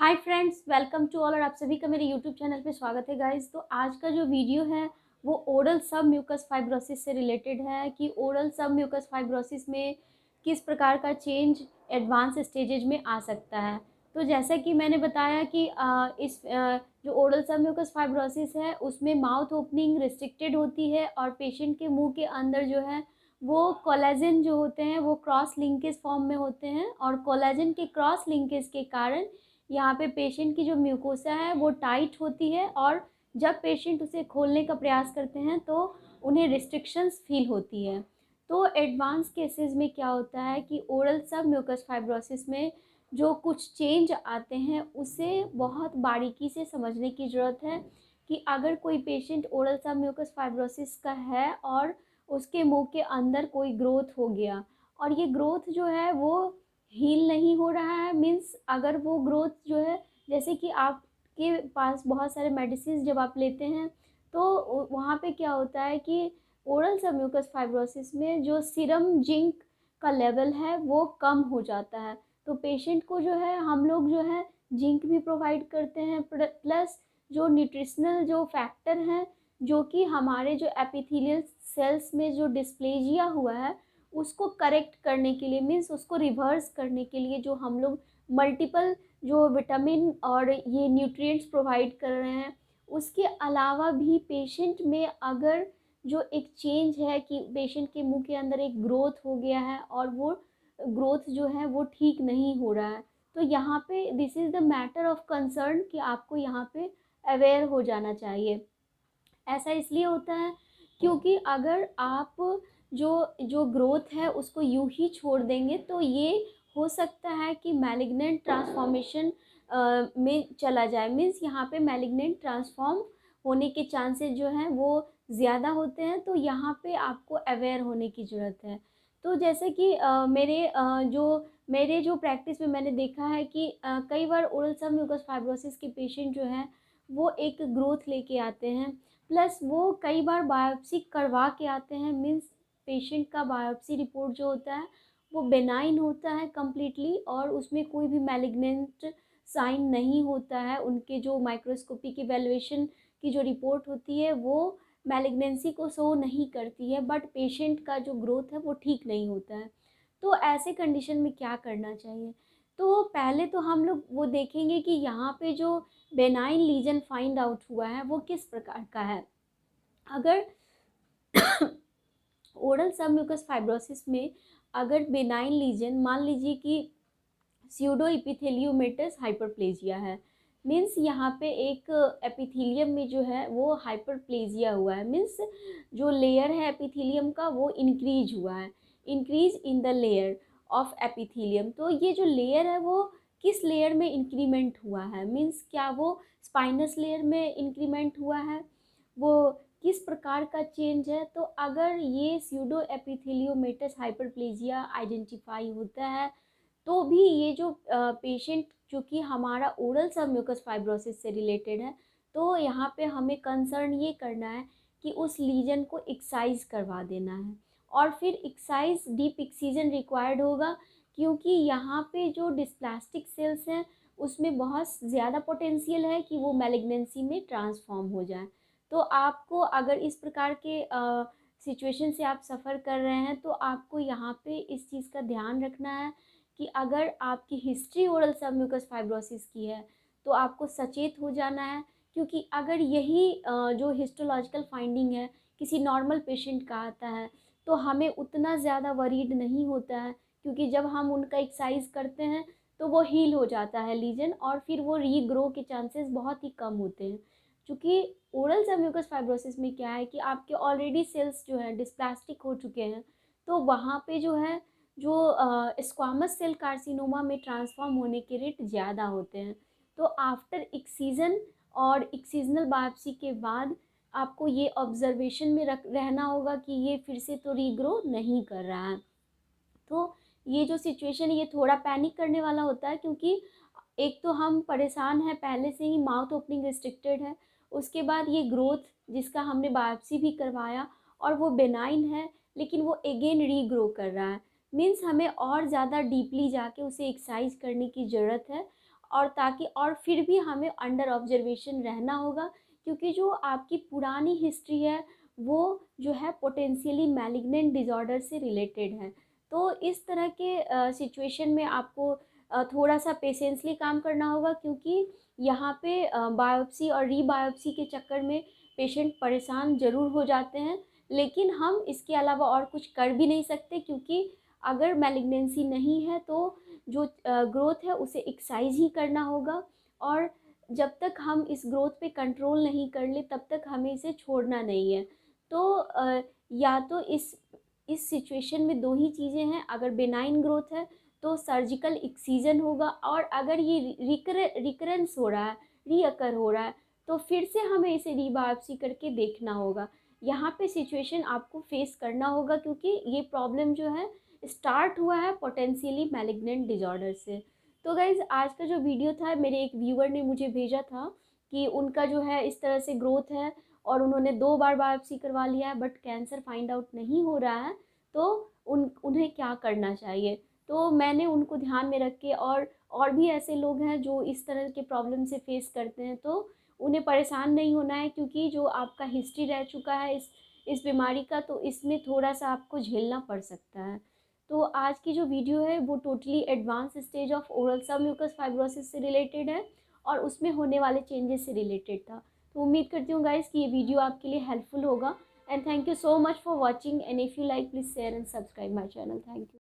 Hi friends, welcome to all. और आप सभी का मेरे यूट्यूब चैनल पे स्वागत है गाइस। तो आज का जो वीडियो है वो ओरल सब म्यूकस फाइब्रोसिस से रिलेटेड है कि ओरल सब म्यूकस फाइब्रोसिस में किस प्रकार का चेंज एडवांस स्टेजेज में आ सकता है। तो जैसा कि मैंने बताया कि जो ओरल सब म्यूकस फाइब्रोसिस है उसमें माउथ ओपनिंग रिस्ट्रिक्टेड होती है और पेशेंट के मुंह के अंदर जो है वो कोलेजन जो होते हैं वो क्रॉस लिंकेज फॉर्म में होते हैं और कोलेजन के क्रॉस लिंकेज के कारण यहाँ पे पेशेंट की जो म्यूकोसा है वो टाइट होती है और जब पेशेंट उसे खोलने का प्रयास करते हैं तो उन्हें रिस्ट्रिक्शंस फील होती है। तो एडवांस केसेस में क्या होता है कि ओरल सब म्यूकस फाइब्रोसिस में जो कुछ चेंज आते हैं उसे बहुत बारीकी से समझने की ज़रूरत है कि अगर कोई पेशेंट ओरल सब म्यूकस फाइब्रोसिस का है और उसके मुंह के अंदर कोई ग्रोथ हो गया और ये ग्रोथ जो है वो हील नहीं हो रहा है, मीन्स अगर वो ग्रोथ जो है, जैसे कि आपके पास बहुत सारे मेडिसिन जब आप लेते हैं तो वहाँ पे क्या होता है कि ओरल सब म्यूकस फाइब्रोसिस में जो सीरम जिंक का लेवल है वो कम हो जाता है। तो पेशेंट को जो है हम लोग जो है जिंक भी प्रोवाइड करते हैं, प्लस जो न्यूट्रिशनल जो फैक्टर हैं जो कि हमारे जो एपिथेलियल सेल्स में जो डिस्प्लेजिया हुआ है उसको करेक्ट करने के लिए, मीन्स उसको रिवर्स करने के लिए जो हम लोग मल्टीपल जो विटामिन और ये न्यूट्रिएंट्स प्रोवाइड कर रहे हैं। उसके अलावा भी पेशेंट में अगर जो एक चेंज है कि पेशेंट के मुंह के अंदर एक ग्रोथ हो गया है और वो ग्रोथ जो है वो ठीक नहीं हो रहा है, तो यहाँ पे this is the matter of concern कि आपको यहाँ पे अवेयर हो जाना चाहिए। ऐसा इसलिए होता है क्योंकि अगर आप जो जो ग्रोथ है उसको यूं ही छोड़ देंगे तो ये हो सकता है कि मैलिग्नेंट ट्रांसफॉर्मेशन में चला जाए, मीन्स यहाँ पे मैलिग्नेंट ट्रांसफॉर्म होने के चांसेस जो हैं वो ज़्यादा होते हैं। तो यहाँ पे आपको अवेयर होने की ज़रूरत है। तो जैसे कि मेरे जो प्रैक्टिस में मैंने देखा है कि कई बार ओरल सब म्यूकस फाइब्रोसिस के पेशेंट जो हैं वो एक ग्रोथ लेके आते हैं, प्लस वो कई बार बायोप्सी करवा के आते हैं, मीन्स पेशेंट का बायोप्सी रिपोर्ट जो होता है वो बेनाइन होता है कम्प्लीटली और उसमें कोई भी मैलिग्नेंट साइन नहीं होता है। उनके जो माइक्रोस्कोपिक इवेल्युएशन की जो रिपोर्ट होती है वो मैलिग्नेंसी को शो नहीं करती है, बट पेशेंट का जो ग्रोथ है वो ठीक नहीं होता है। तो ऐसे कंडीशन में क्या करना चाहिए? तो पहले तो हम लोग वो देखेंगे कि यहाँ पे जो बेनाइन लीजन फाइंड आउट हुआ है वो किस प्रकार का है। अगर ओरल सबम्यूकस फाइब्रोसिस में अगर बेनाइन लीजन, मान लीजिए कि स्यूडो इपिथेलियोमेटस हाइपरप्लेजिया है, मीन्स यहाँ पे एक एपिथेलियम में जो है वो हाइपरप्लेजिया हुआ है, मीन्स जो लेयर है एपिथेलियम का वो इंक्रीज हुआ है, increase in the layer of epithelium. तो ये जो लेयर है वो किस लेयर में इंक्रीमेंट हुआ है, मीन्स क्या वो स्पाइनस लेयर में इंक्रीमेंट हुआ है, वो किस प्रकार का चेंज है। तो अगर ये स्यूडो एपिथेलियोमेटस हाइपरप्लेजिया आइडेंटिफाई होता है तो भी ये जो पेशेंट जो कि हमारा ओरल सब म्यूकस फाइब्रोसिस से रिलेटेड है, तो यहाँ पे हमें कंसर्न ये करना है कि उस लीजन को एक्साइज करवा देना है और फिर एक्साइज डीप एक्सीजन रिक्वायर्ड होगा, क्योंकि यहाँ पे जो डिस्प्लास्टिक सेल्स हैं उसमें बहुत ज़्यादा पोटेंशियल है कि वो मैलिग्नेंसी में ट्रांसफॉर्म हो जाए। तो आपको अगर इस प्रकार के सिचुएशन से आप सफ़र कर रहे हैं तो आपको यहाँ पे इस चीज़ का ध्यान रखना है कि अगर आपकी हिस्ट्री ओरल सबम्यूकस फाइब्रोसिस की है तो आपको सचेत हो जाना है, क्योंकि अगर यही जो हिस्टोलॉजिकल फाइंडिंग है किसी नॉर्मल पेशेंट का आता है तो हमें उतना ज़्यादा वरीड नहीं होता है, क्योंकि जब हम उनका एक्सरसाइज करते हैं तो वो हील हो जाता है लीजन और फिर वो रीग्रो के चांसेस बहुत ही कम होते हैं। क्योंकि ओरल सबम्यूकस फाइब्रोसिस में क्या है कि आपके ऑलरेडी सेल्स जो हैं डिस्प्लास्टिक हो चुके हैं, तो वहाँ पे जो है जो स्क्वामस सेल कार्सिनोमा में ट्रांसफॉर्म होने के रेट ज़्यादा होते हैं। तो आफ्टर एक्सीजन और एक्सीजनल बायोप्सी के बाद आपको ये ऑब्जर्वेशन में रहना होगा कि ये फिर से तो रीग्रो नहीं कर रहा है। तो ये जो सिचुएशन है ये थोड़ा पैनिक करने वाला होता है, क्योंकि एक तो हम परेशान हैं, पहले से ही माउथ ओपनिंग रिस्ट्रिक्टेड है, उसके बाद ये ग्रोथ जिसका हमने बायोप्सी भी करवाया और वो बेनाइन है लेकिन वो अगेन रीग्रो कर रहा है, मीन्स हमें और ज़्यादा डीपली जाके उसे एक्सरसाइज करने की ज़रूरत है और ताकि और फिर भी हमें अंडर ऑब्जर्वेशन रहना होगा, क्योंकि जो आपकी पुरानी हिस्ट्री है वो जो है पोटेंशियली मैलिग्नेंट डिज़ॉर्डर से रिलेटेड है। तो इस तरह के सिचुएशन में आपको थोड़ा सा पेशेंसली काम करना होगा, क्योंकि यहाँ पे बायोप्सी और रीबायोप्सी के चक्कर में पेशेंट परेशान ज़रूर हो जाते हैं, लेकिन हम इसके अलावा और कुछ कर भी नहीं सकते, क्योंकि अगर मैलिग्नेंसी नहीं है तो जो ग्रोथ है उसे एक्साइज ही करना होगा, और जब तक हम इस ग्रोथ पे कंट्रोल नहीं कर ले तब तक हमें इसे छोड़ना नहीं है। तो या तो इस सिचुएशन में दो ही चीज़ें हैं, अगर बेनाइन ग्रोथ है तो सर्जिकल एक्सीजन होगा, और अगर ये रिकरेंस हो रहा है, रीअकर हो रहा है, तो फिर से हमें इसे रीबायोप्सी करके देखना होगा। यहाँ पे सिचुएशन आपको फेस करना होगा, क्योंकि ये प्रॉब्लम जो है स्टार्ट हुआ है पोटेंशियली मैलिग्नेंट डिजॉर्डर से। तो गाइज़ आज का जो वीडियो था, मेरे एक व्यूअर ने मुझे भेजा था कि उनका जो है इस तरह से ग्रोथ है और उन्होंने 2 बार बायोप्सी करवा लिया है बट कैंसर फाइंड आउट नहीं हो रहा है, तो उन्हें क्या करना चाहिए। तो मैंने उनको ध्यान में रख के, और भी ऐसे लोग हैं जो इस तरह के प्रॉब्लम से फेस करते हैं, तो उन्हें परेशान नहीं होना है, क्योंकि जो आपका हिस्ट्री रह चुका है इस बीमारी का, तो इसमें थोड़ा सा आपको झेलना पड़ सकता है। तो आज की जो वीडियो है वो totally advance stage of oral submucous fibrosis से रिलेटेड है और उसमें होने वाले चेंजेस से रिलेटेड था। तो उम्मीद करती हूँ गाइस कि ये वीडियो आपके लिए हेल्पफुल होगा, and thank you so much for watching, and if you like please share and subscribe my channel. Thank you.